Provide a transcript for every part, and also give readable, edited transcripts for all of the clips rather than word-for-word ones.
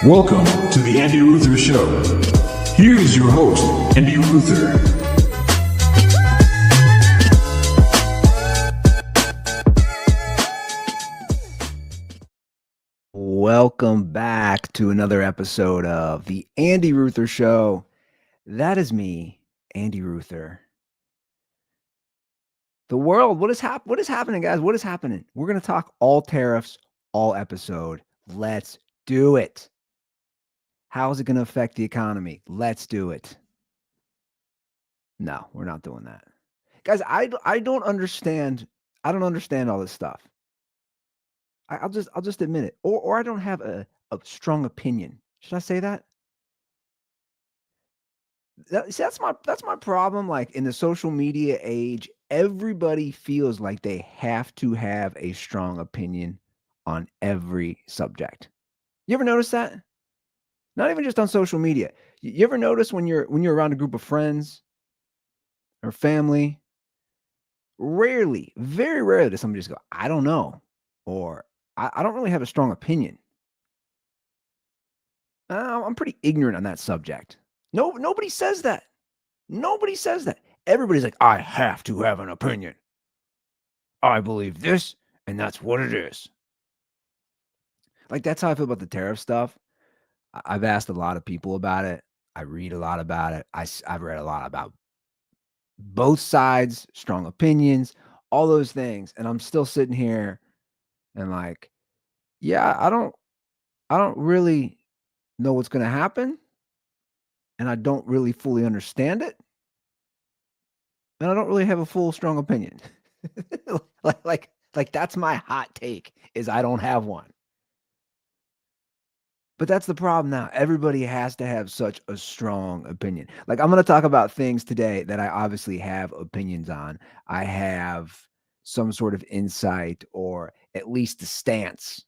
Welcome to the Andy Ruther Show. Here is your host, Andy Ruther. Welcome back to another episode of the Andy Ruther Show. That is me, Andy Ruther. The world, what is happening, guys? What is happening? We're going to talk all tariffs, all episode. Let's do it. How is it going to affect the economy? Let's do it. No, we're not doing that. Guys, I don't understand. I don't understand all this stuff. I'll just admit it. Or I don't have a strong opinion. Should I say that? See, that's my problem. Like in the social media age, everybody feels like they have to have a strong opinion on every subject. You ever notice that? Not even just on social media. You ever notice when you're around a group of friends or family, rarely, very rarely does somebody just go, I don't know, or I don't really have a strong opinion. I'm pretty ignorant on that subject. Nobody says that. Nobody says that. Everybody's like, I have to have an opinion. I believe this, and that's what it is. Like, that's how I feel about the tariff stuff. I've asked a lot of people about it. I read a lot about it. I've read a lot about both sides, strong opinions, all those things. And I'm still sitting here and like, yeah, I don't really know what's going to happen. And I don't really fully understand it. And I don't really have a full strong opinion. like that's my hot take is I don't have one. But that's the problem now. Everybody has to have such a strong opinion. Like I'm going to talk about things today that I obviously have opinions on. I have some sort of insight or at least a stance,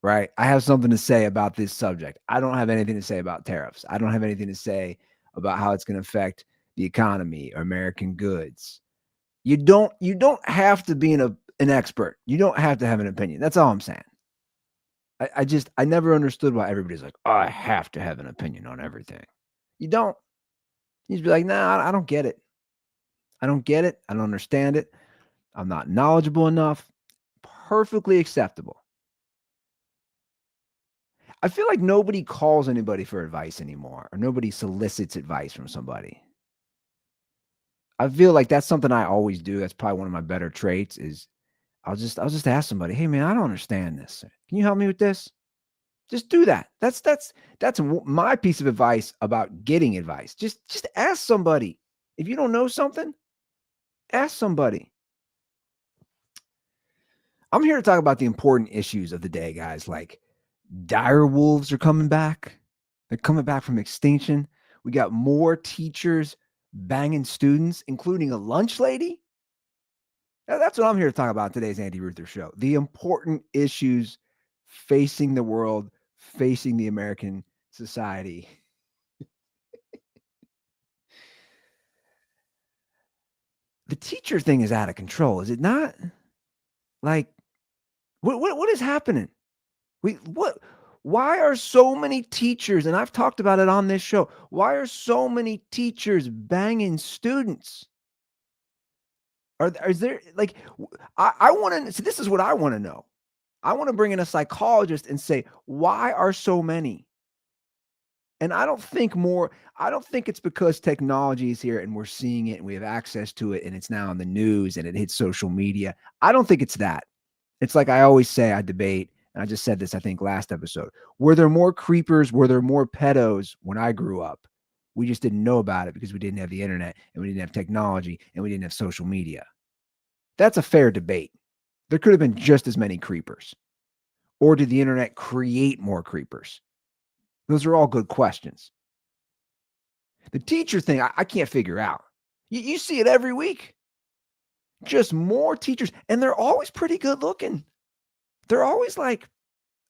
right? I have something to say about this subject. I don't have anything to say about tariffs. I don't have anything to say about how it's going to affect the economy or American goods. You don't have to be an expert. You don't have to have an opinion. That's all I'm saying. I never understood why everybody's like, oh, I have to have an opinion on everything. You don't. You just be like, nah, I don't get it. I don't get it. I don't understand it. I'm not knowledgeable enough. Perfectly acceptable. I feel like nobody calls anybody for advice anymore, or nobody solicits advice from somebody. I feel like that's something I always do. That's probably one of my better traits is I'll just ask somebody, hey man, I don't understand this. Can you help me with this? Just do that. That's my piece of advice about getting advice. Just ask somebody. If you don't know something, ask somebody. I'm here to talk about the important issues of the day, guys. Like dire wolves are coming back. They're coming back from extinction. We got more teachers banging students, including a lunch lady. That's what I'm here to talk about in today's Andy Ruther Show. The important issues facing the world, facing the American society. The teacher thing is out of control, is it not? Like, what is happening? Why are so many teachers, and I've talked about it on this show, why are so many teachers banging students? Is there like I want to see, this is what I want to know. I want to bring in a psychologist and say, why are so many? And I don't think it's because technology is here and we're seeing it and we have access to it and it's now on the news and it hits social media. I don't think it's that. It's like I always say, I debate, and I just said this, I think, last episode. Were there more creepers? Were there more pedos when I grew up? We just didn't know about it because we didn't have the internet and we didn't have technology and we didn't have social media. That's a fair debate. There could have been just as many creepers. Or did the internet create more creepers? Those are all good questions. The teacher thing, I can't figure out. You see it every week. Just more teachers. And they're always pretty good looking. They're always like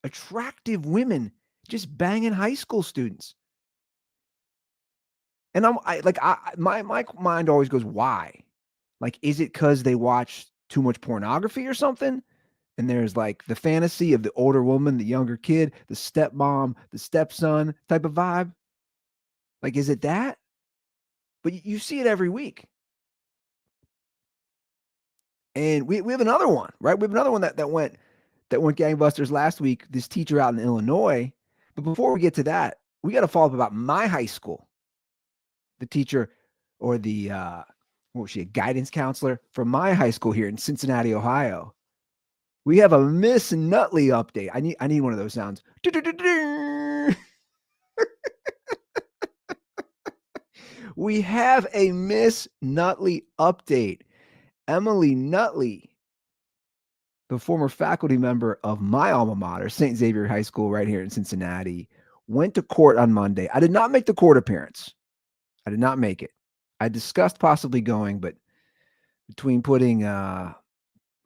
attractive women just banging high school students. And my mind always goes, why? Like, is it because they watch too much pornography or something? And there's like the fantasy of the older woman, the younger kid, the stepmom, the stepson type of vibe. Like, is it that? But you see it every week. And we have another one, right? We have another one that went gangbusters last week, this teacher out in Illinois. But before we get to that, we got to follow up about my high school. The teacher or the what was she, a guidance counselor from my high school here in Cincinnati, Ohio. We have a Miss Nutley update. I need one of those sounds. We have a Miss Nutley update. Emily Nutley, the former faculty member of my alma mater, St. Xavier High School right here in Cincinnati, went to court on Monday. I did not make the court appearance. I did not make it. I discussed possibly going, but between putting my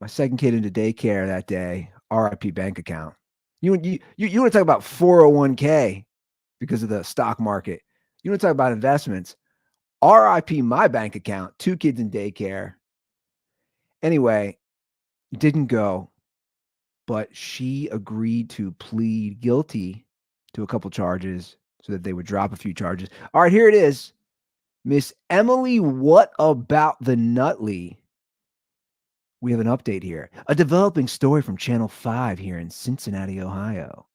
second kid into daycare that day, RIP bank account. You want to talk about 401k because of the stock market. You want to talk about investments. RIP my bank account, 2 kids in daycare. Anyway, didn't go, but she agreed to plead guilty to a couple charges so that they would drop a few charges. All right, here it is. Miss Emily, what about the Nutley? We have an update here. A developing story from Channel 5 here in Cincinnati, Ohio.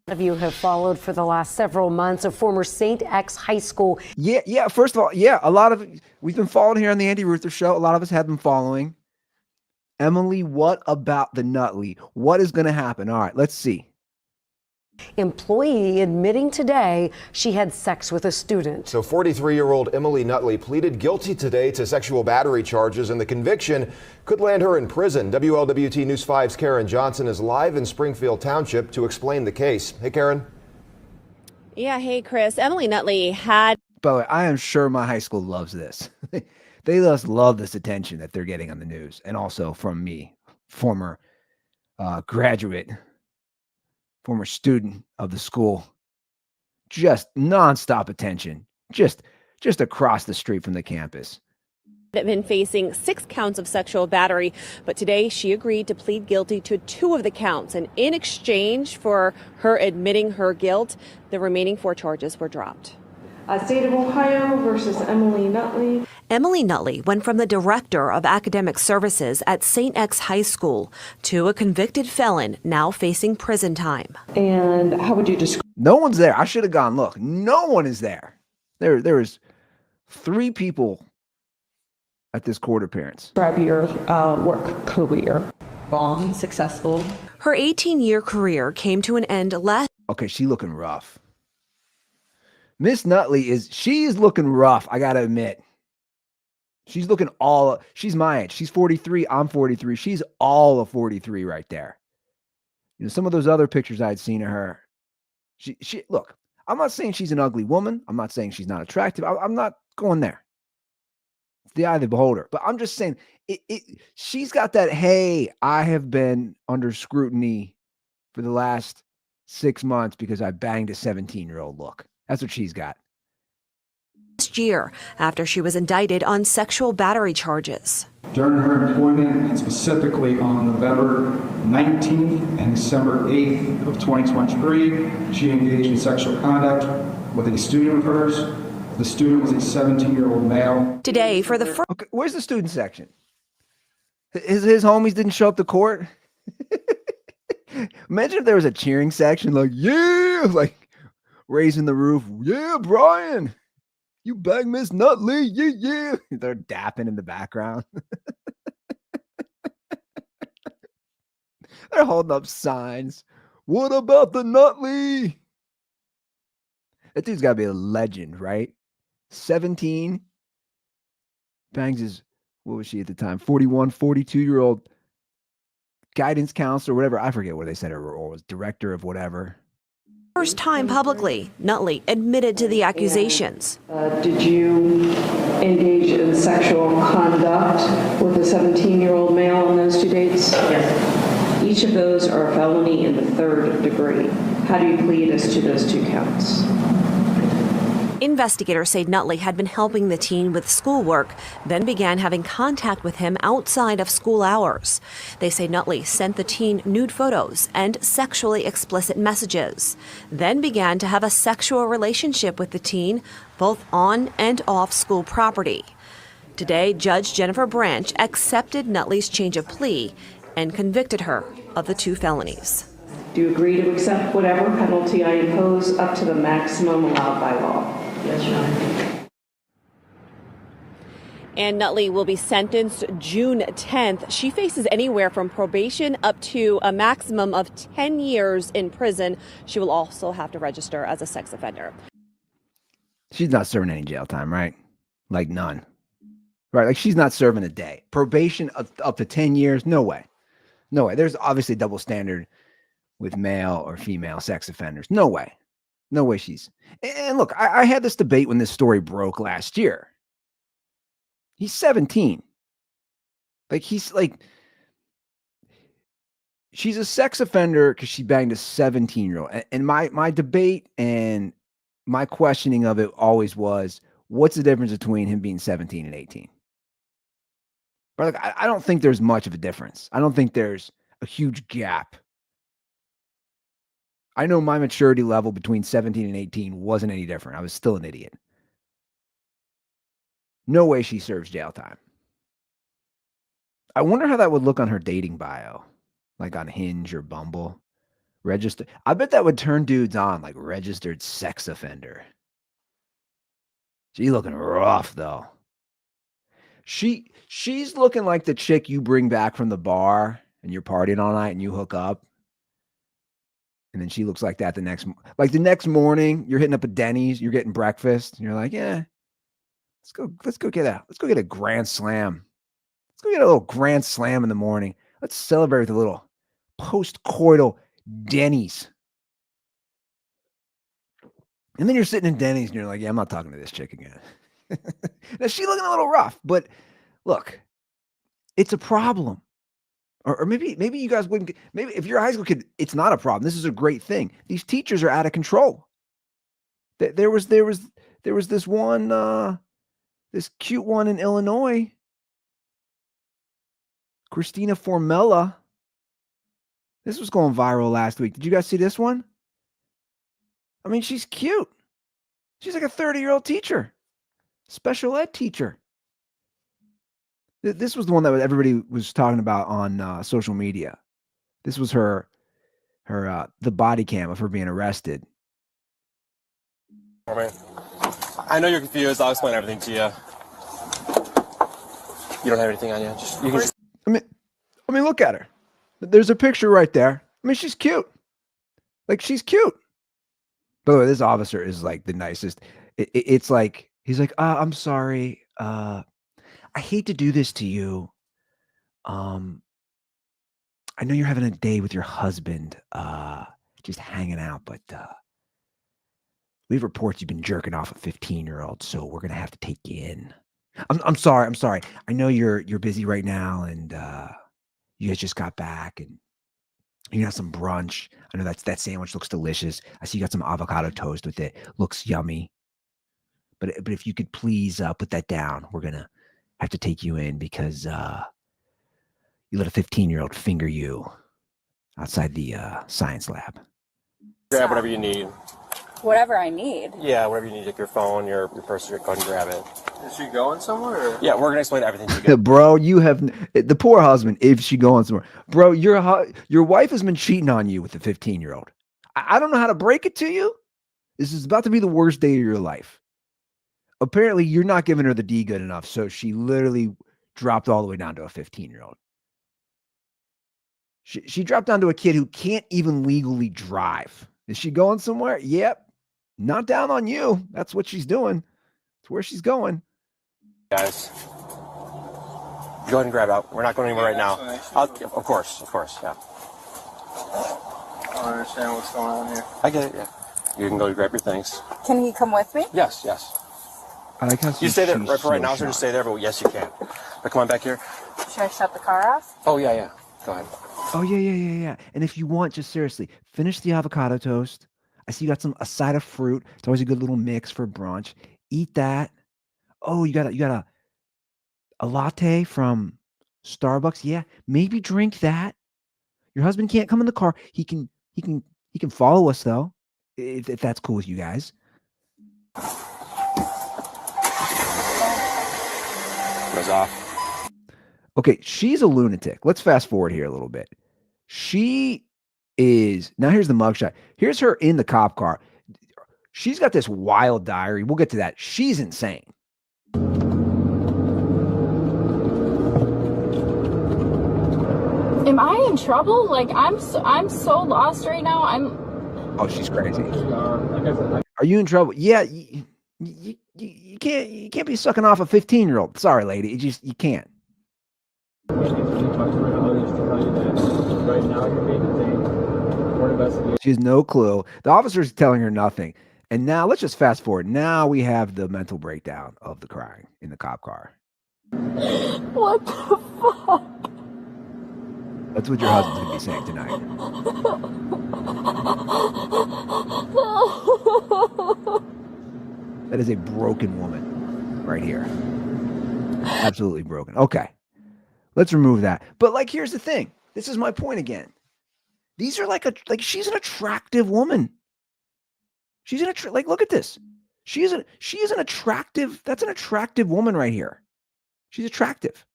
Of you have followed for the last several months a former St. X High School. Yeah. First of all, a lot of we've been following here on the Andy Ruther show. A lot of us have been following. Emily, what about the Nutley? What is going to happen? All right, let's see. Employee admitting today she had sex with a student. So 43-year-old Emily Nutley pleaded guilty today to sexual battery charges, and the conviction could land her in prison. WLWT News 5's Karen Johnson is live in Springfield Township to explain the case. Hey, Karen. Yeah, hey, Chris. Emily Nutley had... By the way, I am sure my high school loves this. They just love this attention that they're getting on the news, and also from me, former graduate, former student of the school. Just nonstop attention, just across the street from the campus. Had been facing 6 counts of sexual battery, but today she agreed to plead guilty to 2 of the counts. And in exchange for her admitting her guilt, the remaining 4 charges were dropped. State of Ohio versus Emily Nutley. Emily Nutley went from the director of academic services at St. X High School to a convicted felon now facing prison time. And how would you describe? No one's there. I should have gone look. No one is there. There is 3 people at this court appearance. Describe your work career. Long, successful. Her 18-year career came to an end last. Okay, she looking rough. Miss Nutley is looking rough, I gotta admit. She's looking she's my age. She's 43, I'm 43. She's all of 43 right there. You know, some of those other pictures I'd seen of her, she look, I'm not saying she's an ugly woman. I'm not saying she's not attractive. I'm not going there. It's the eye of the beholder. But I'm just saying, she's got that, hey, I have been under scrutiny for the last 6 months because I banged a 17-year-old look. That's what she's got. Last year, after she was indicted on sexual battery charges. During her employment, and specifically on November 19th and December 8th of 2023, she engaged in sexual conduct with a student of hers. The student was a 17-year-old male. Today, for the first... Okay, where's the student section? His homies didn't show up to court? Imagine if there was a cheering section, like, yeah, like, raising the roof. Yeah, Brian, you bang Miss Nutley. Yeah. They're dapping in the background. They're holding up signs. What about the Nutley? That dude's got to be a legend, right? 17. Bangs his, what was she at the time? 41, 42-year-old guidance counselor, whatever. I forget what they said her role was. Director of whatever. First time publicly, Nutley admitted to the accusations. Did you engage in sexual conduct with a 17-year-old male on those 2 dates? Yes. Each of those are a felony in the 3rd degree. How do you plead as to those 2 counts? Investigators say Nutley had been helping the teen with schoolwork, then began having contact with him outside of school hours. They say Nutley sent the teen nude photos and sexually explicit messages, then began to have a sexual relationship with the teen, both on and off school property. Today, Judge Jennifer Branch accepted Nutley's change of plea and convicted her of the 2 felonies. Do you agree to accept whatever penalty I impose up to the maximum allowed by law? Yes, Your Honor. And Nutley will be sentenced June 10th. She faces anywhere from probation up to a maximum of 10 years in prison. She will also have to register as a sex offender. She's not serving any jail time, right? Like none. Right? Like she's not serving a day. Probation up to 10 years? No way. No way. There's obviously a double standard with male or female sex offenders. No way. No way she's. And look, I had this debate when this story broke last year. He's 17. Like she's a sex offender because she banged a 17-year-old. And my debate and my questioning of it always was, what's the difference between him being 17 and 18? But like, I don't think there's much of a difference. I don't think there's a huge gap. I know my maturity level between 17 and 18 wasn't any different. I was still an idiot. No way she serves jail time. I wonder how that would look on her dating bio, like on Hinge or Bumble. Register. I bet that would turn dudes on, like registered sex offender. She's looking rough though. She's looking like the chick you bring back from the bar and you're partying all night and you hook up. And then she looks like that the next morning, you're hitting up a Denny's, you're getting breakfast, and you're like, yeah, let's go get a grand slam. Let's go get a little grand slam in the morning. Let's celebrate with a little post-coital Denny's. And then you're sitting in Denny's and you're like, yeah, I'm not talking to this chick again. Now she's looking a little rough, but look, it's a problem. Or maybe you guys wouldn't. Maybe if you're a high school kid, it's not a problem. This is a great thing. These teachers are out of control. There was this one, this cute one in Illinois, Christina Formella. This was going viral last week. Did you guys see this one? I mean, she's cute. She's like a 30-year-old teacher, special ed teacher. This was the one that everybody was talking about on social media. This was the body cam of her being arrested. All right. I know you're confused. I'll explain everything to you. You don't have anything on you. I mean, look at her. There's a picture right there. I mean, she's cute. Like, she's cute. By the way, this officer is like the nicest. It's like, he's like, I'm sorry. I hate to do this to you. I know you're having a day with your husband, just hanging out, but we have reports you've been jerking off a 15-year-old, so we're gonna have to take you in. I'm sorry. I know you're busy right now, and you guys just got back, and you got some brunch. I know that sandwich looks delicious. I see you got some avocado toast with it. Looks yummy. But if you could please put that down, we're gonna have to take you in because you let a 15-year-old finger you outside the science lab. Grab whatever you need. Whatever I need? Yeah, whatever you need, like your phone, your purse, go ahead and grab it. Is she going somewhere? Or? Yeah, we're going to explain everything to you. Bro, you have the poor husband, if she going somewhere. Bro, your wife has been cheating on you with the 15-year-old. I don't know how to break it to you. This is about to be the worst day of your life. Apparently, you're not giving her the D good enough, so she literally dropped all the way down to a 15-year-old. She dropped down to a kid who can't even legally drive. Is she going somewhere? Yep. Not down on you. That's what she's doing. It's where she's going. Guys, go ahead and grab out. We're not going anywhere right now. Of course, yeah. I don't understand what's going on here. I get it, yeah. You can go grab your things. Can he come with me? Yes. I like how you stay there for right now, so just stay there, but yes, you can. But come on back here. Should I shut the car off? Oh, yeah. Go ahead. Oh, yeah. And if you want, just seriously, finish the avocado toast. I see you got a side of fruit. It's always a good little mix for brunch. Eat that. Oh, you got a latte from Starbucks. Yeah, maybe drink that. Your husband can't come in the car. He can follow us though, if that's cool with you guys. Goes off. Okay, she's a lunatic. Let's fast forward here a little bit. She is now. Here's the mugshot. Here's her in the cop car. She's got this wild diary. We'll get to that. She's insane. Am I in trouble? Like I'm so lost right now. Oh, she's crazy. Are you in trouble? Yeah. You can't be sucking off a 15-year-old. Sorry, lady. You can't. She has no clue. The officer's telling her nothing. And now let's just fast forward. Now we have the mental breakdown of the crying in the cop car. What the fuck? That's what your husband's going to be saying tonight. That is a broken woman right here. Absolutely broken. Okay. Let's remove that. But like, here's the thing. This is my point again. These are like she's an attractive woman. She's look at this. She is an attractive, that's an attractive woman right here. She's attractive.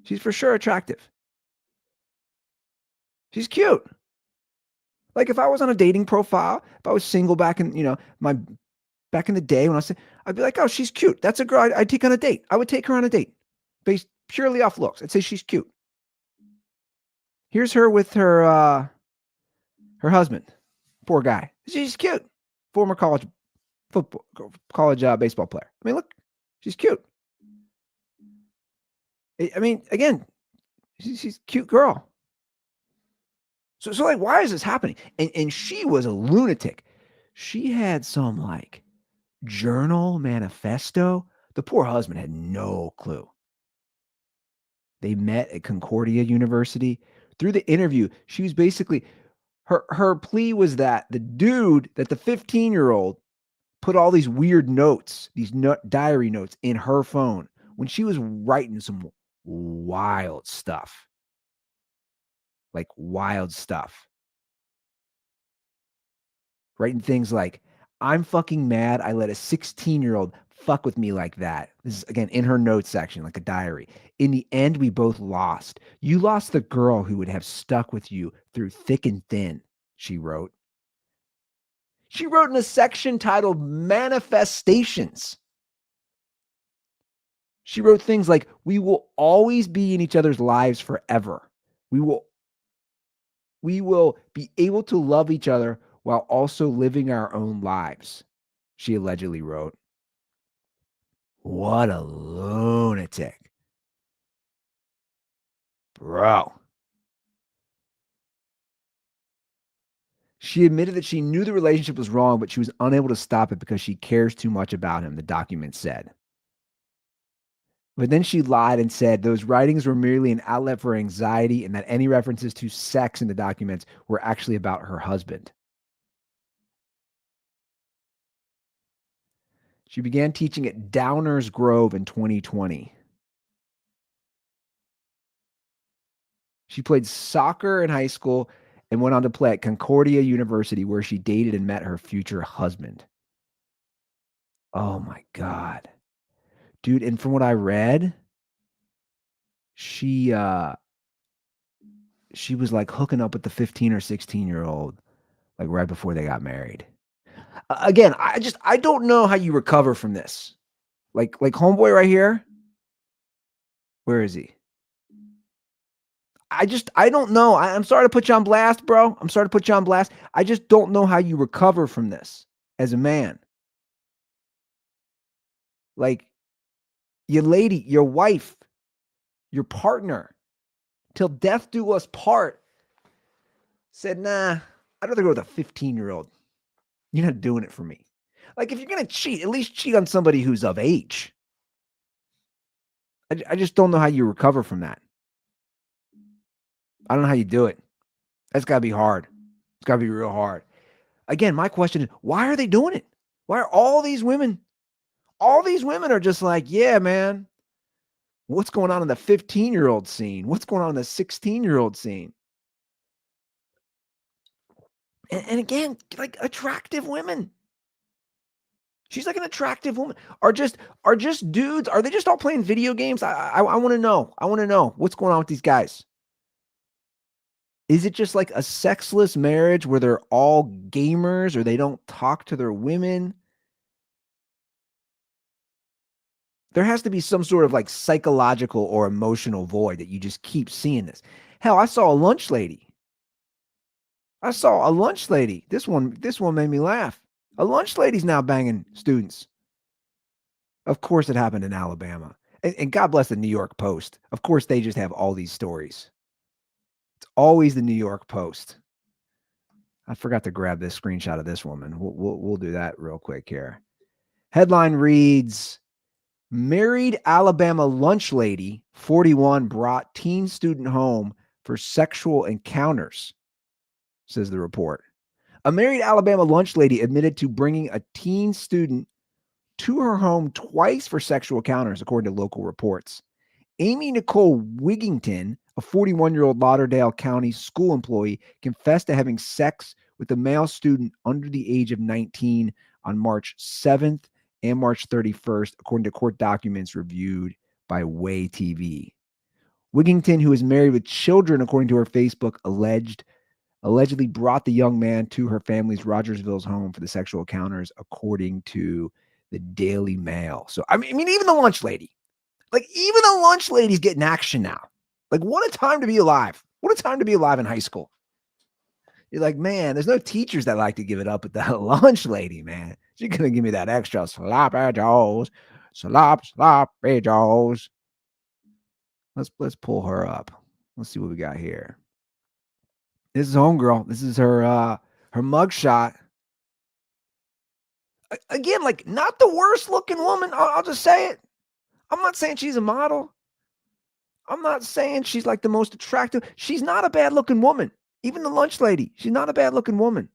She's for sure attractive. She's cute. Like if I was on a dating profile, if I was single back in, back in the day when I was, I'd be like, oh, she's cute. That's a girl I'd take on a date. I would take her on a date based purely off looks. I'd say she's cute. Here's her with her husband. Poor guy. She's cute. Former college baseball player. I mean, look, she's cute. I mean, again, she's a cute girl. So like, why is this happening? And she was a lunatic. She had some like journal manifesto. The poor husband had no clue. They met at Concordia University. Through the interview, she was basically, her plea was that the 15-year-old put all these weird notes, these diary notes in her phone when she was writing some wild stuff. Like wild stuff. Writing things like, I'm fucking mad I let a 16-year-old fuck with me like that. This is, again, in her notes section, like a diary. In the end, we both lost. You lost the girl who would have stuck with you through thick and thin, she wrote. She wrote in a section titled Manifestations. She wrote things like, we will always be in each other's lives forever. We will be able to love each other while also living our own lives, she allegedly wrote. What a lunatic. Bro. She admitted that she knew the relationship was wrong, but she was unable to stop it because she cares too much about him, the document said. But then she lied and said those writings were merely an outlet for anxiety and that any references to sex in the documents were actually about her husband. She began teaching at Downers Grove in 2020. She played soccer in high school and went on to play at Concordia University, where she dated and met her future husband. Oh my God. Dude, and from what I read, she was like hooking up with the 15 or 16-year-old like right before they got married. Again, I don't know how you recover from this. Like homeboy right here. Where is he? I don't know. I'm sorry to put you on blast, bro. I'm sorry to put you on blast. I just don't know how you recover from this as a man. Like, your lady, your wife, your partner, till death do us part, said, nah, I'd rather go with a 15-year-old. You're not doing it for me. Like, if you're going to cheat, at least cheat on somebody who's of age. I just don't know how you recover from that. I don't know how you do it. That's got to be hard. It's got to be real hard. Again, my question is, why are they doing it? Why are all these women are just like, yeah, man, what's going on in the 15-year-old scene? What's going on in the 16-year-old scene? And again, like attractive women. She's like an attractive woman. Are just dudes? Are they just all playing video games? I want to know. I want to know what's going on with these guys. Is it just like a sexless marriage where they're all gamers or they don't talk to their women? There has to be some sort of like psychological or emotional void that you just keep seeing this. Hell, I saw a lunch lady. This one made me laugh. A lunch lady's now banging students. Of course it happened in Alabama. And God bless the New York Post. Of course they just have all these stories. It's always the New York Post. I forgot to grab this screenshot of this woman. We'll do that real quick here. Headline reads, married Alabama lunch lady, 41, brought teen student home for sexual encounters, says the report. A married Alabama lunch lady admitted to bringing a teen student to her home twice for sexual encounters, according to local reports. Amy Nicole Wigington, a 41-year-old Lauderdale County school employee, confessed to having sex with a male student under the age of 19 on March 7th and March 31st, according to court documents reviewed by Way TV. Wigington, who is married with children, according to her Facebook, allegedly brought the young man to her family's Rogersville's home for the sexual encounters, according to the Daily Mail. So, I mean, even the lunch lady. Like, even the lunch lady's getting action now. Like, what a time to be alive. What a time to be alive in high school. You're like, man, there's no teachers that like to give it up with that lunch lady, man. She's going to give me that extra sloppy joes. Sloppy joes. Let's pull her up. Let's see what we got here. This is homegirl. This is her mugshot. Again, like, not the worst looking woman. I'll just say it. I'm not saying she's a model. I'm not saying she's like the most attractive. She's not a bad looking woman. Even the lunch lady, she's not a bad looking woman.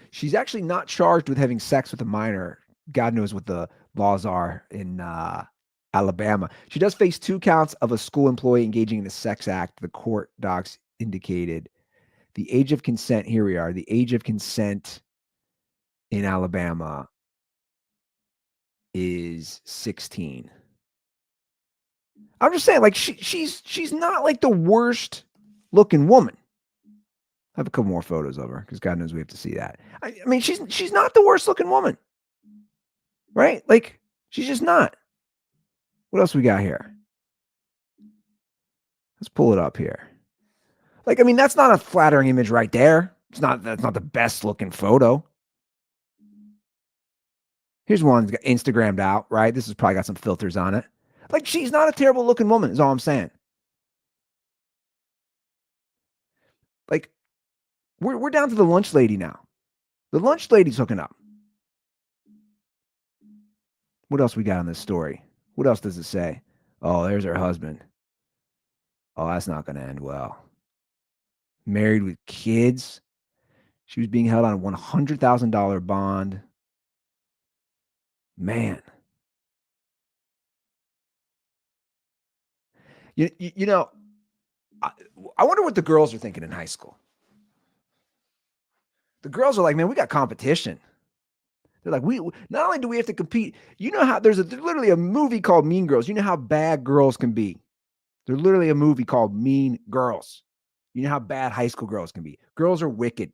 She's actually not charged with having sex with a minor. God knows what the laws are in Alabama. She does face 2 counts of a school employee engaging in a sex act. The court docs indicated the age of consent. Here we are. The age of consent in Alabama is 16. I'm just saying, like, she's not like the worst looking woman. I have a couple more photos of her because God knows we have to see that. I mean, she's not the worst looking woman, right? Like, she's just not. What else we got here? Let's pull it up here. Like, I mean, that's not a flattering image right there. That's not the best looking photo. Here's one that's got Instagrammed out, right? This has probably got some filters on it. Like, she's not a terrible looking woman, is all I'm saying. Like, we're down to the lunch lady now. The lunch lady's hooking up. What else we got on this story? What else does it say? Oh, there's her husband. Oh, that's not going to end well. Married with kids. She was being held on a $100,000 bond. Man. You know, I wonder what the girls are thinking in high school. The girls are like, man, we got competition. They're like, we not only do we have to compete, you know how there's literally a movie called Mean Girls. You know how bad girls can be. There's literally a movie called Mean Girls. You know how bad high school girls can be. Girls are wicked.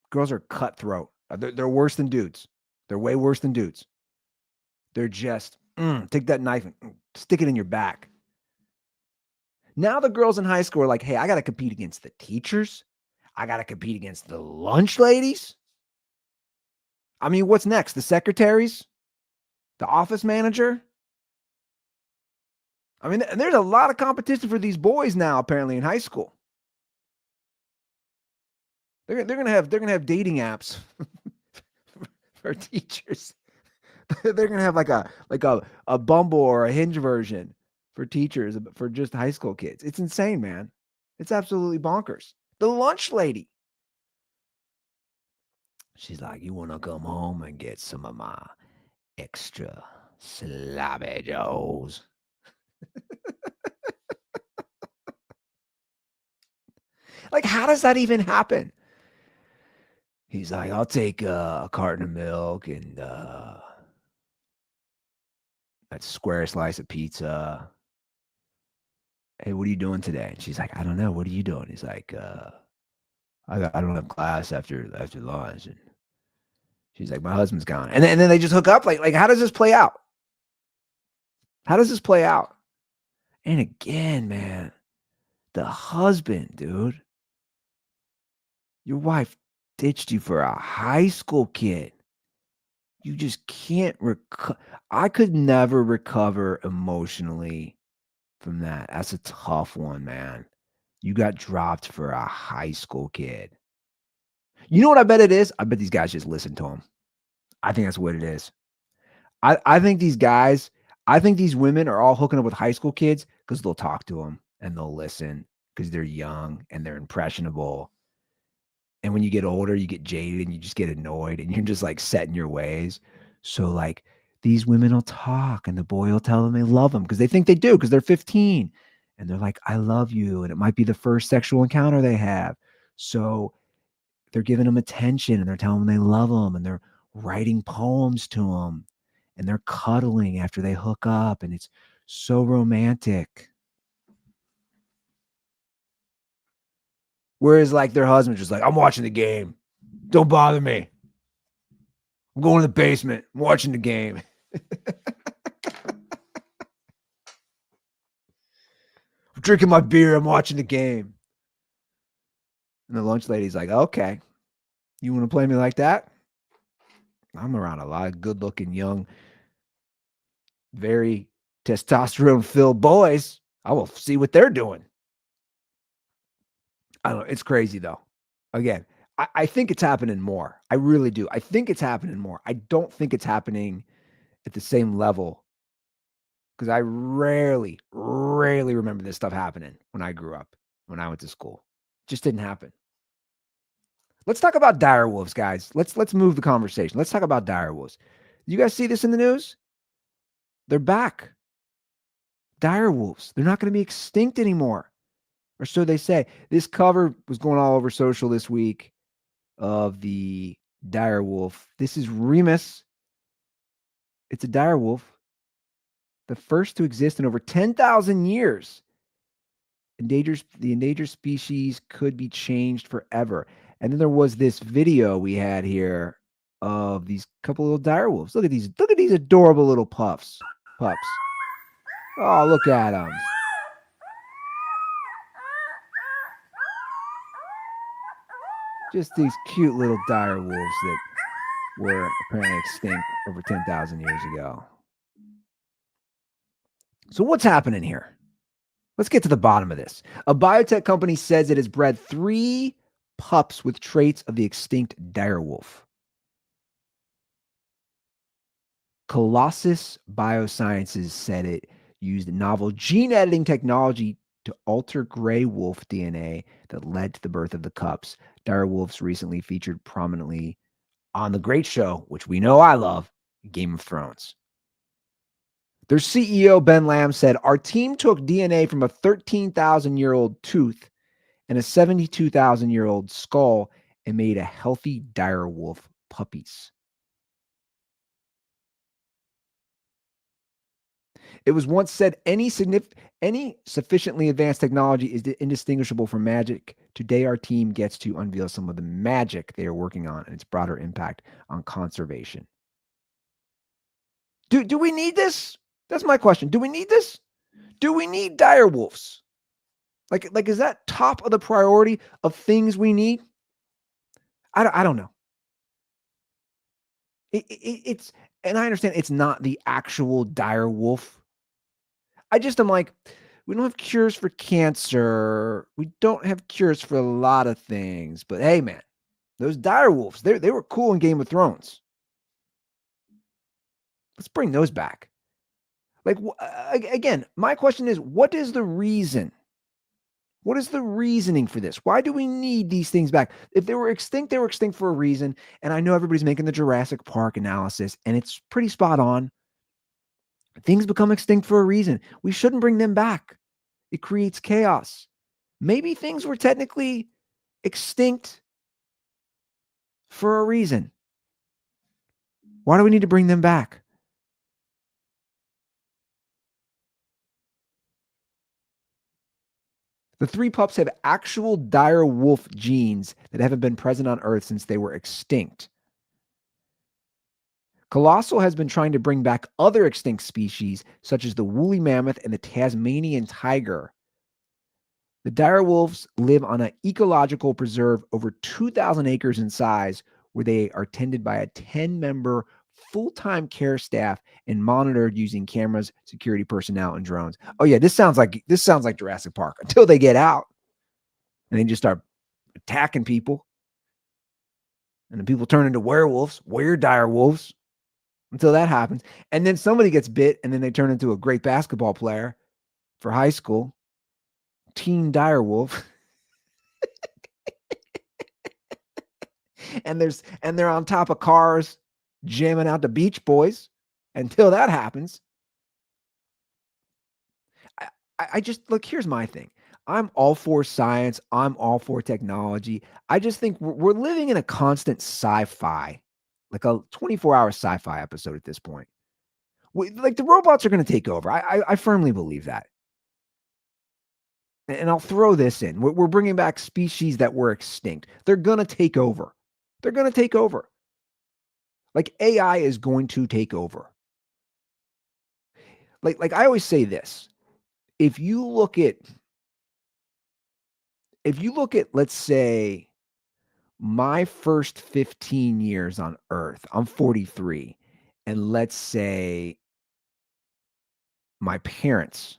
Girls are cutthroat. They're worse than dudes. They're way worse than dudes. They're just, take that knife and stick it in your back. Now the girls in high school are like, hey, I got to compete against the teachers. I got to compete against the lunch ladies. I mean, what's next? The secretaries? The office manager? I mean, there's a lot of competition for these boys now, apparently, in high school. They're gonna have dating apps for teachers. They're gonna have like a Bumble or a Hinge version for teachers for just high school kids. It's insane, man. It's absolutely bonkers. The lunch lady. She's like, you want to come home and get some of my extra sloppy joes? Like, how does that even happen? He's like, I'll take a carton of milk and a square slice of pizza. Hey, what are you doing today? And she's like, I don't know. What are you doing? He's like, I don't have class after lunch. And she's like, my husband's gone. And then they just hook up. Like, how does this play out? How does this play out? And again, man, the husband, dude, your wife ditched you for a high school kid. You just can't I could never recover emotionally from that. That's a tough one, man. You got dropped for a high school kid. You know what I bet it is? I bet these guys just listen to him. I think that's what it is. I think these guys, I think these women are all hooking up with high school kids because they'll talk to them and they'll listen because they're young and they're impressionable. And when you get older, you get jaded and you just get annoyed and you're just like set in your ways. So like these women will talk and the boy will tell them they love them because they think they do because they're 15. And they're like, I love you. And it might be the first sexual encounter they have. So they're giving them attention and they're telling them they love them and they're writing poems to them and they're cuddling after they hook up. And it's so romantic. Whereas like their husband's just like, I'm watching the game. Don't bother me. I'm going to the basement. I'm watching the game. I'm drinking my beer. I'm watching the game. And the lunch lady's like, okay, you want to play me like that? I'm around a lot of good looking, young, very testosterone filled boys. I will see what they're doing. I don't know. It's crazy though. Again, I think it's happening more. I really do. I think it's happening more. I don't think it's happening at the same level because I rarely remember this stuff happening when I grew up, when I went to school. It just didn't happen. Let's talk about dire wolves, guys. Let's move the conversation. Let's talk about dire wolves. You guys see this in the news? They're back. Dire wolves. They're not going to be extinct anymore. Or so they say. This cover was going all over social this week of the dire wolf. This is Remus. It's a dire wolf. The first to exist in over 10,000 years. The endangered species could be changed forever. And then there was this video we had here of these couple little dire wolves. Look at these adorable little pups. Oh, look at them. Just these cute little dire wolves that were apparently extinct over 10,000 years ago. So what's happening here? Let's get to the bottom of this. A biotech company says it has bred 3 pups with traits of the extinct dire wolf. Colossus Biosciences said it used novel gene editing technology to alter gray wolf DNA that led to the birth of the cubs. Dire wolves recently featured prominently on The Great Show, which we know I love, Game of Thrones. Their CEO, Ben Lamb, said, our team took DNA from a 13,000-year-old tooth and a 72,000-year-old skull and made a healthy dire wolf puppies. It was once said any sufficiently advanced technology is indistinguishable from magic. Today, our team gets to unveil some of the magic they are working on and its broader impact on conservation. Do we need this? That's my question. Do we need this? Do we need dire wolves? Like is that top of the priority of things we need? I don't know. It's, and I understand it's not the actual dire wolf. I just am like, we don't have cures for cancer. We don't have cures for a lot of things. But hey, man, those dire wolves, they were cool in Game of Thrones. Let's bring those back. Like, again, my question is, what is the reason? What is the reasoning for this? Why do we need these things back? If they were extinct for a reason. And I know everybody's making the Jurassic Park analysis, and it's pretty spot on. Things become extinct for a reason. We shouldn't bring them back. It creates chaos. Maybe things were technically extinct for a reason. Why do we need to bring them back? The three pups have actual dire wolf genes that haven't been present on Earth since they were extinct. Colossal has been trying to bring back other extinct species, such as the woolly mammoth and the Tasmanian tiger. The dire wolves live on an ecological preserve over 2,000 acres in size, where they are tended by a 10-member full-time care staff and monitored using cameras, security personnel, and drones. Oh yeah, this sounds like Jurassic Park until they get out and they just start attacking people, and the people turn into werewolves, weird dire wolves. Until that happens, and then somebody gets bit, and then they turn into a great basketball player for high school, teen dire wolf. and they're on top of cars jamming out the Beach Boys. Until that happens, I just look. Here's my thing. I'm all for science. I'm all for technology. I just think we're living in a constant sci-fi, like a 24-hour sci-fi episode at this point. Like the robots are going to take over. I firmly believe that. And I'll throw this in. We're bringing back species that were extinct. They're going to take over. They're going to take over. Like AI is going to take over. Like I always say this. If you look at, let's say, my first 15 years on Earth, I'm 43, and let's say my parents,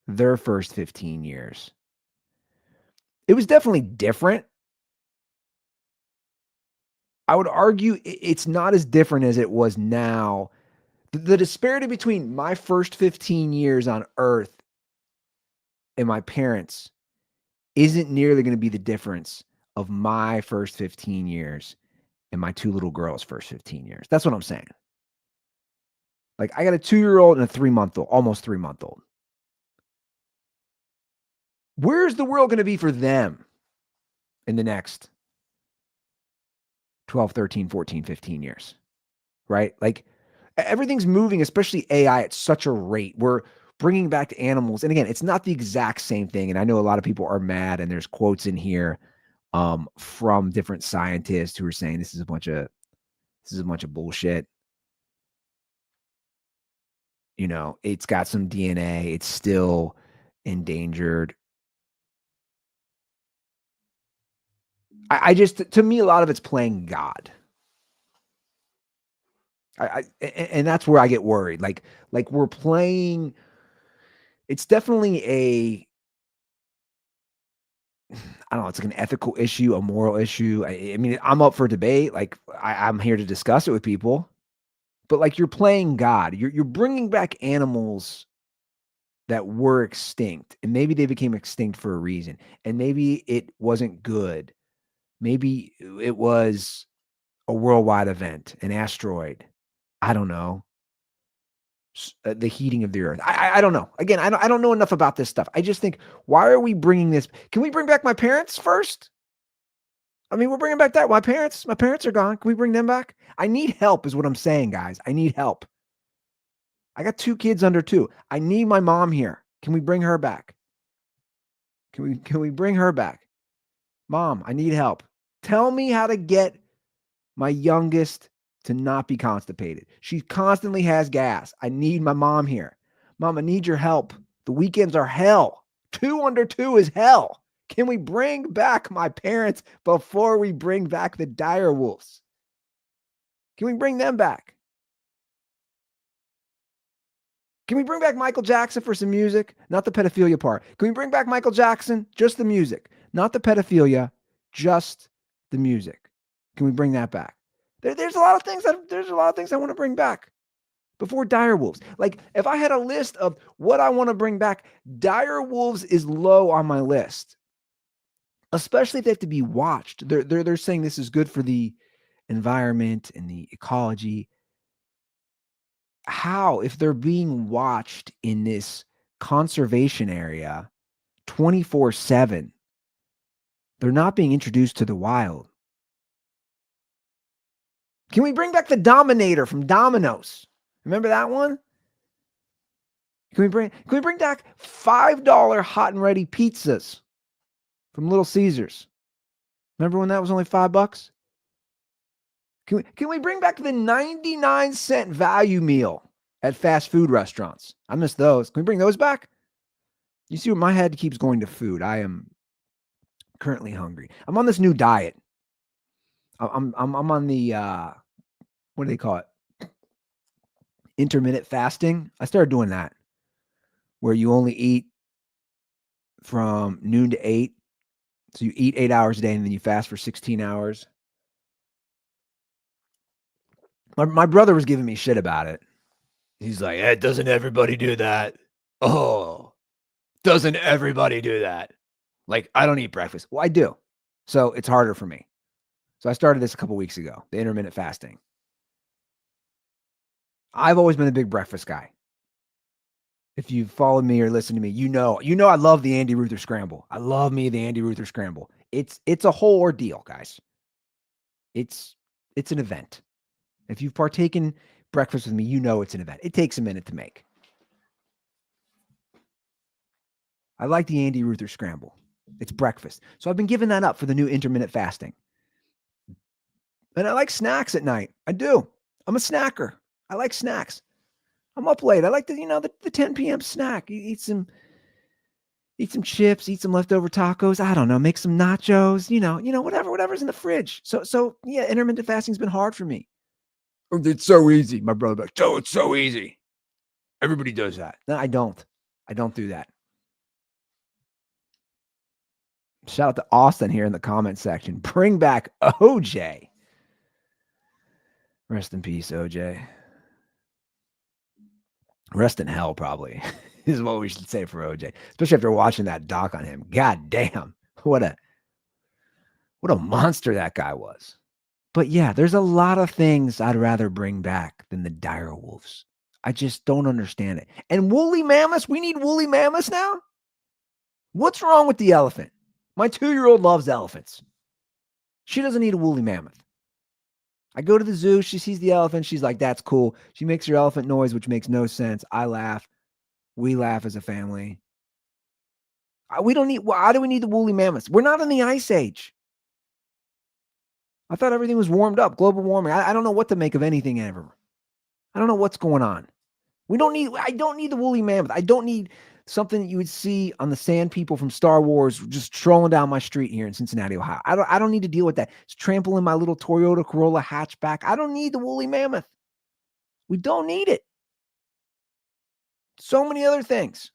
their first 15 years, it was definitely different. I would argue it's not as different as it was now. The disparity between my first 15 years on Earth and my parents isn't nearly going to be the difference of my first 15 years and my two little girls' first 15 years. That's what I'm saying. Like, I got a 2-year-old and a 3-month-old, almost 3-month-old. Where's the world going to be for them in the next 12, 13, 14, 15 years? Right? Like, everything's moving, especially AI, at such a rate. We're bringing back animals. And again, it's not the exact same thing. And I know a lot of people are mad, and there's quotes in here from different scientists who are saying this is a bunch of bullshit. You know, it's got some DNA. It's still endangered. I just, to me, a lot of it's playing God. And that's where I get worried. Like we're playing. It's definitely I don't know. It's like an ethical issue, a moral issue. I mean, I'm up for debate. Like I'm here to discuss it with people. But like you're playing God. You're bringing back animals that were extinct, and maybe they became extinct for a reason, and maybe it wasn't good. Maybe it was a worldwide event, an asteroid. I don't know. The heating of the earth. I don't know. Again, I don't know enough about this stuff. I just think, why are we bringing this? Can we bring back my parents first? I mean, we're bringing back my parents are gone. Can we bring them back? I need help is what I'm saying, guys. I need help. I got 2 kids under 2. I need my mom here. Can we bring her back? Can we bring her back? Mom, I need help. Tell me how to get my youngest to not be constipated. She constantly has gas. I need my mom here. Mom, I need your help. The weekends are hell. 2 under 2 is hell. Can we bring back my parents before we bring back the dire wolves? Can we bring them back? Can we bring back Michael Jackson for some music? Not the pedophilia part. Can we bring back Michael Jackson? Just the music. Not the pedophilia, just the music. Can we bring that back? There's a lot of things I want to bring back. before dire wolves. Like if I had a list of what I want to bring back, dire wolves is low on my list, especially if they have to be watched. They're saying this is good for the environment and the ecology. How, if they're being watched in this conservation area 24/7, they're not being introduced to the wild? Can we bring back the Dominator from Domino's? Remember that one? Can we bring back $5 hot and ready pizzas from Little Caesars? Remember when that was only $5? Can we bring back the 99-cent value meal at fast food restaurants? I miss those. Can we bring those back? You see, my head keeps going to food. I am currently hungry. I'm on this new diet. I'm on the what do they call it? Intermittent fasting. I started doing that, where you only eat from noon to 8. So you eat 8 hours a day and then you fast for 16 hours. My brother was giving me shit about it. He's like, hey, doesn't everybody do that? Oh, doesn't everybody do that? Like, I don't eat breakfast. Well, I do. So it's harder for me. So I started this a couple weeks ago, the intermittent fasting. I've always been a big breakfast guy. If you've followed me or listened to me, you know I love the Andy Ruther scramble. I love me the Andy Ruther scramble. It's a whole ordeal, guys. It's an event. If you've partaken breakfast with me, you know it's an event. It takes a minute to make. I like the Andy Ruther scramble. It's breakfast. So I've been giving that up for the new intermittent fasting. And I like snacks at night. I do. I'm a snacker. I like snacks. I'm up late. I like the 10 p.m. snack. You eat some chips, eat some leftover tacos. I don't know, make some nachos, whatever's in the fridge. So yeah, intermittent fasting's been hard for me. It's so easy. My brother, it's so easy. Everybody does that. No, I don't. I don't do that. Shout out to Austin here in the comment section. Bring back OJ. Rest in peace, OJ. Rest in hell, probably, is what we should say for OJ. Especially after watching that doc on him. God damn. What a monster that guy was. But yeah, there's a lot of things I'd rather bring back than the dire wolves. I just don't understand it. And woolly mammoths, we need woolly mammoths now? What's wrong with the elephant? My 2-year-old loves elephants. She doesn't need a woolly mammoth. I go to the zoo. She sees the elephant. She's like, that's cool. She makes her elephant noise, which makes no sense. I laugh. We laugh as a family. Why do we need the woolly mammoths? We're not in the ice age. I thought everything was warmed up, global warming. I don't know what to make of anything ever. I don't know what's going on. I don't need the woolly mammoth. I don't need something that you would see on the sand people from Star Wars just strolling down my street here in Cincinnati, Ohio. I don't need to deal with that. It's trampling my little Toyota Corolla hatchback. I don't need the woolly mammoth. We don't need it. So many other things.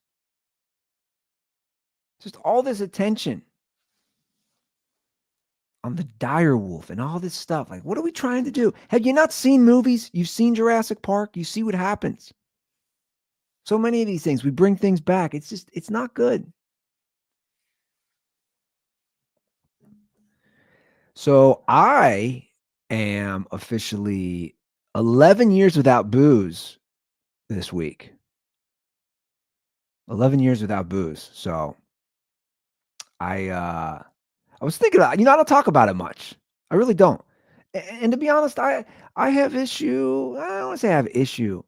Just all this attention on the dire wolf and all this stuff. Like, what are we trying to do? Have you not seen movies? You've seen Jurassic Park. You see what happens. So many of these things, we bring things back. It's not good. So I am officially 11 years without booze this week. 11 years without booze. So I was thinking about, I don't talk about it much. I really don't. And to be honest, I have issue. I don't want to say I have issue.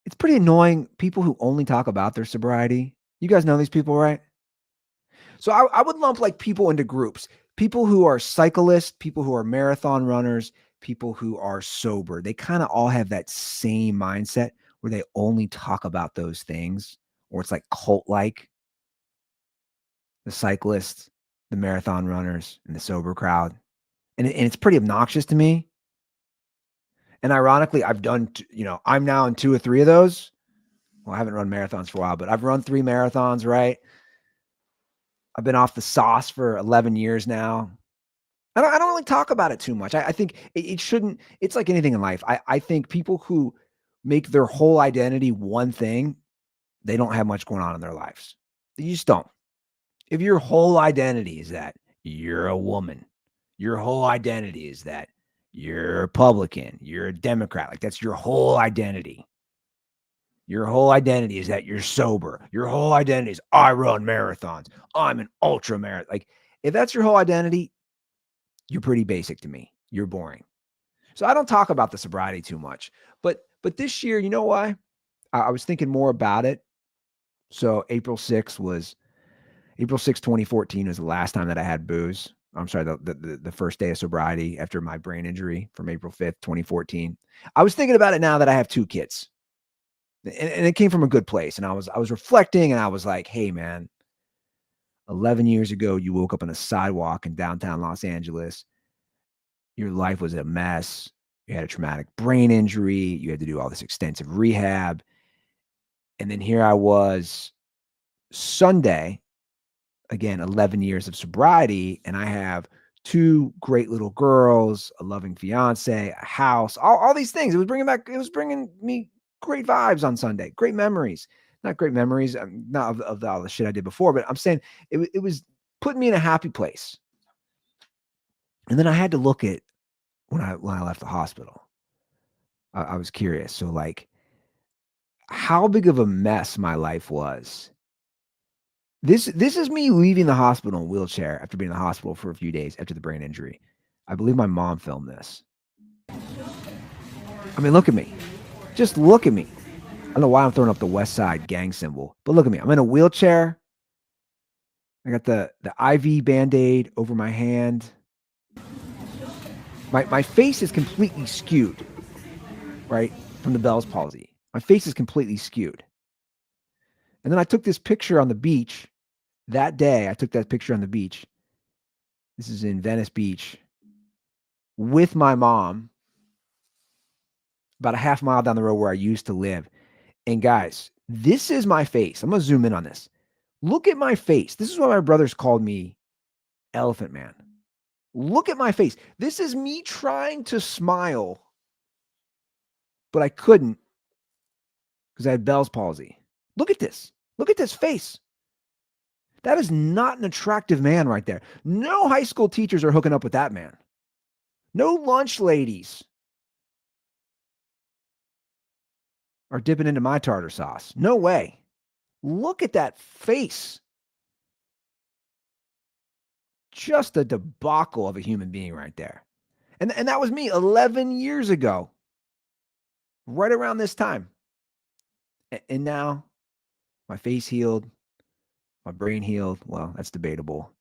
It's pretty annoying, people who only talk about their sobriety. You guys know these people, right? So I would lump like people into groups. People who are cyclists, people who are marathon runners, people who are sober. They kind of all have that same mindset where they only talk about those things, or it's like cult-like. The cyclists, the marathon runners, and the sober crowd. And it's pretty obnoxious to me. And ironically, I've done, I'm now in 2 or 3 of those. Well, I haven't run marathons for a while, but I've run 3 marathons, right? I've been off the sauce for 11 years now. I don't really talk about it too much. I think it shouldn't, it's like anything in life. I think people who make their whole identity one thing, they don't have much going on in their lives. You just don't. If your whole identity is that you're a woman, your whole identity is that you're a Republican, you're a Democrat, like that's your whole identity. Your whole identity is that you're sober. Your whole identity is I run marathons. I'm an ultra marathon. Like if that's your whole identity, you're pretty basic to me. You're boring. So I don't talk about the sobriety too much. But this year, you know why? I was thinking more about it. So April 6th, 2014 was the last time that I had booze. I'm sorry, the first day of sobriety after my brain injury from April 5th, 2014. I was thinking about it now that I have 2 kids. And it came from a good place. And I was reflecting and I was like, hey, man, 11 years ago, you woke up on a sidewalk in downtown Los Angeles. Your life was a mess. You had a traumatic brain injury. You had to do all this extensive rehab. And then here I was Sunday, again, 11 years of sobriety. And I have 2 great little girls, a loving fiance, a house, all these things. It was bringing me great vibes on Sunday, great memories. Not great memories, not of all the shit I did before, but I'm saying it was putting me in a happy place. And then I had to look at when I left the hospital. I was curious. So like how big of a mess my life was. This is me leaving the hospital in a wheelchair after being in the hospital for a few days after the brain injury. I believe my mom filmed this. I mean, look at me. Just look at me. I don't know why I'm throwing up the West Side gang symbol, but look at me. I'm in a wheelchair. I got the IV Band-Aid over my hand. My face is completely skewed, right? From the Bell's palsy. My face is completely skewed. And then I took this picture on the beach. That day, I took that picture on the beach. This is in Venice Beach with my mom, about a half mile down the road where I used to live. And guys, this is my face. I'm going to zoom in on this. Look at my face. This is why my brothers called me Elephant Man. Look at my face. This is me trying to smile, but I couldn't because I had Bell's palsy. Look at this. Look at this face. That is not an attractive man right there. No high school teachers are hooking up with that man. No lunch ladies are dipping into my tartar sauce. No way. Look at that face. Just a debacle of a human being right there. And that was me 11 years ago, right around this time. And now my face healed, my brain healed. Well, that's debatable.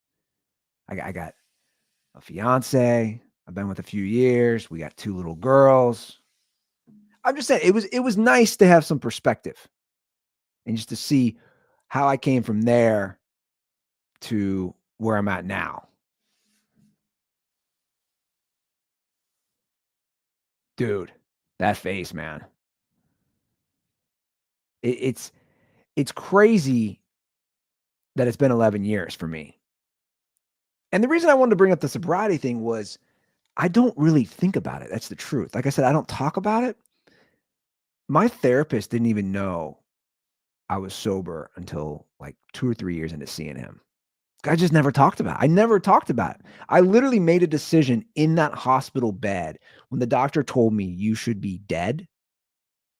I got a fiance. I've been with a few years. We got 2 little girls. I'm just saying it was nice to have some perspective and just to see how I came from there to where I'm at now. Dude, that face, man. It's crazy that it's been 11 years for me. And the reason I wanted to bring up the sobriety thing was I don't really think about it. That's the truth. Like I said, I don't talk about it. My therapist didn't even know I was sober until like 2 or 3 years into seeing him. I just never talked about it. I never talked about it. I literally made a decision in that hospital bed when the doctor told me you should be dead,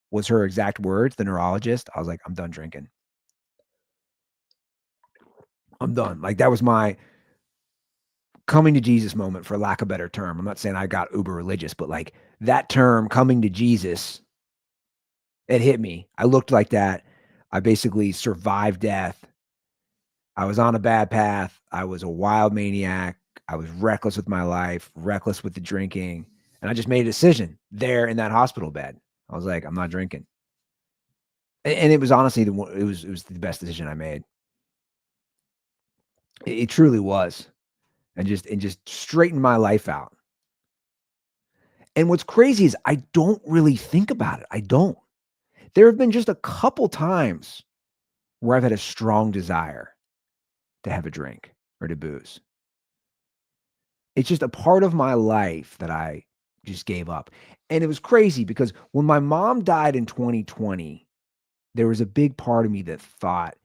was her exact words, the neurologist. I was like, I'm done drinking. I'm done. Like that was my coming to Jesus moment, for lack of a better term. I'm not saying I got uber religious, but like that term, coming to Jesus, it hit me. I looked like that. I basically survived death. I was on a bad path. I was a wild maniac. I was reckless with my life, reckless with the drinking. And I just made a decision there in that hospital bed. I was like, I'm not drinking. And it was honestly, it was the best decision I made. It truly was. And just straightened my life out. And what's crazy is I don't really think about it. I don't. There have been just a couple times where I've had a strong desire to have a drink or to booze. It's just a part of my life that I just gave up. And it was crazy because when my mom died in 2020, there was a big part of me that thought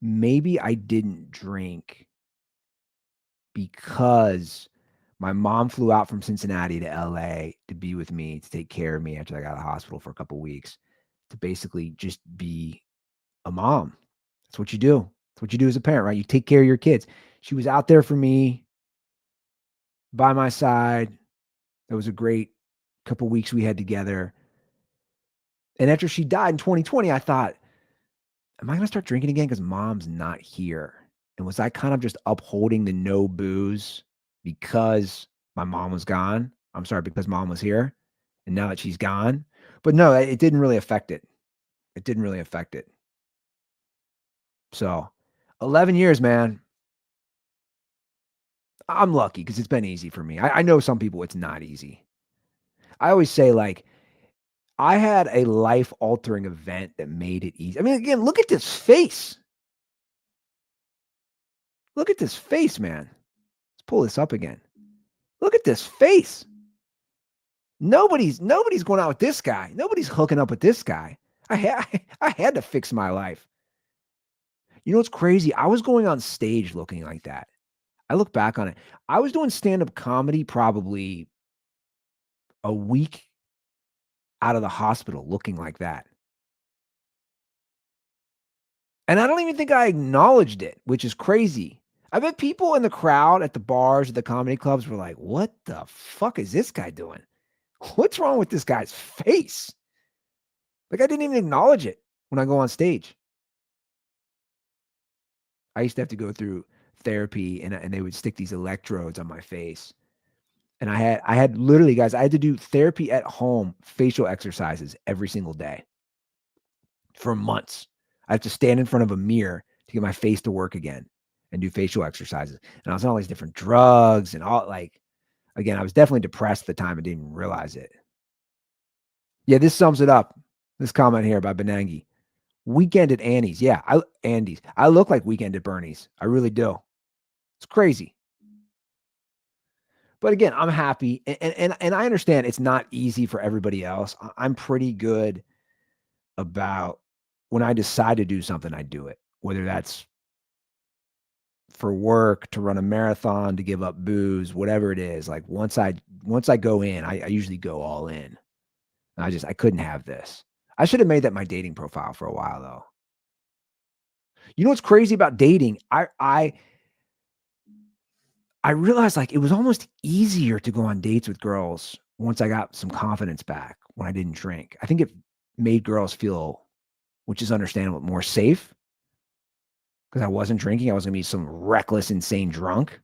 maybe I didn't drink because my mom flew out from Cincinnati to LA to be with me, to take care of me after I got out of the hospital for a couple of weeks, to basically just be a mom. That's what you do. That's what you do as a parent, right? You take care of your kids. She was out there for me, by my side. It was a great couple of weeks we had together. And after she died in 2020, I thought, am I going to start drinking again because mom's not here? And was I kind of just upholding the no booze because my mom was gone? I'm sorry, because mom was here. And now that she's gone. But no, it didn't really affect it. It didn't really affect it. So 11 years, man. I'm lucky because it's been easy for me. I know some people it's not easy. I always say, like, I had a life-altering event that made it easy. I mean, again, look at this face. Look at this face, man. Let's pull this up again. Look at this face. Nobody's going out with this guy. Nobody's hooking up with this guy. I had to fix my life. You know what's crazy? I was going on stage looking like that. I look back on it. I was doing stand-up comedy probably a week out of the hospital looking like that. And I don't even think I acknowledged it, which is crazy. I bet people in the crowd at the bars, at the comedy clubs were like, what the fuck is this guy doing? What's wrong with this guy's face? Like, I didn't even acknowledge it when I go on stage. I used to have to go through therapy and they would stick these electrodes on my face. And I had literally, guys, I had to do therapy at home, facial exercises every single day for months. I have to stand in front of a mirror to get my face to work again and do facial exercises. And I was on all these different drugs and all, like, again, I was definitely depressed at the time. I didn't even realize it. Yeah, this sums it up. This comment here by Benangi. Weekend at Annie's. Yeah, Andy's. I look like Weekend at Bernie's. I really do. It's crazy. But again, I'm happy. And I understand it's not easy for everybody else. I'm pretty good about when I decide to do something, I do it. Whether that's for work, to run a marathon, to give up booze, whatever it is. Like once I go in, I usually go all in. I couldn't have this. I should have made that my dating profile for a while though. You know what's crazy about dating? I realized, like, it was almost easier to go on dates with girls once I got some confidence back when I didn't drink. I think it made girls feel, which is understandable, more safe because I wasn't drinking. I wasn't going to be some reckless, insane drunk.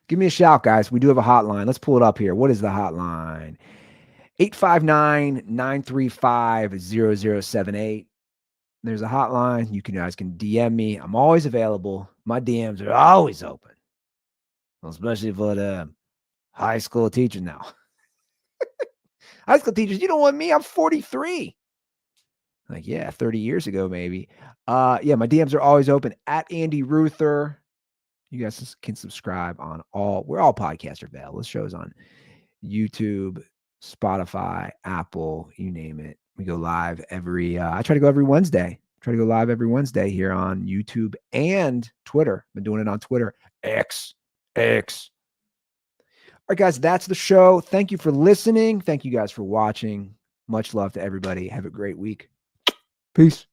Give me a shout, guys. We do have a hotline. Let's pull it up here. What is the hotline? 859-935-0078. There's a hotline. You guys can DM me. I'm always available. My DMs are always open. Well, especially for the high school teachers now. High school teachers, you don't want me? I'm 43. Like, yeah, 30 years ago, maybe. Yeah, my DMs are always open at Andy Ruther. You guys can subscribe on we're all podcasts are available. This show's on YouTube, Spotify, Apple, you name it. We go live I try to go every Wednesday. Try to go live every Wednesday here on YouTube and Twitter. Been doing it on Twitter. X. All right, guys, that's the show. Thank you for listening. Thank you guys for watching. Much love to everybody. Have a great week. Peace.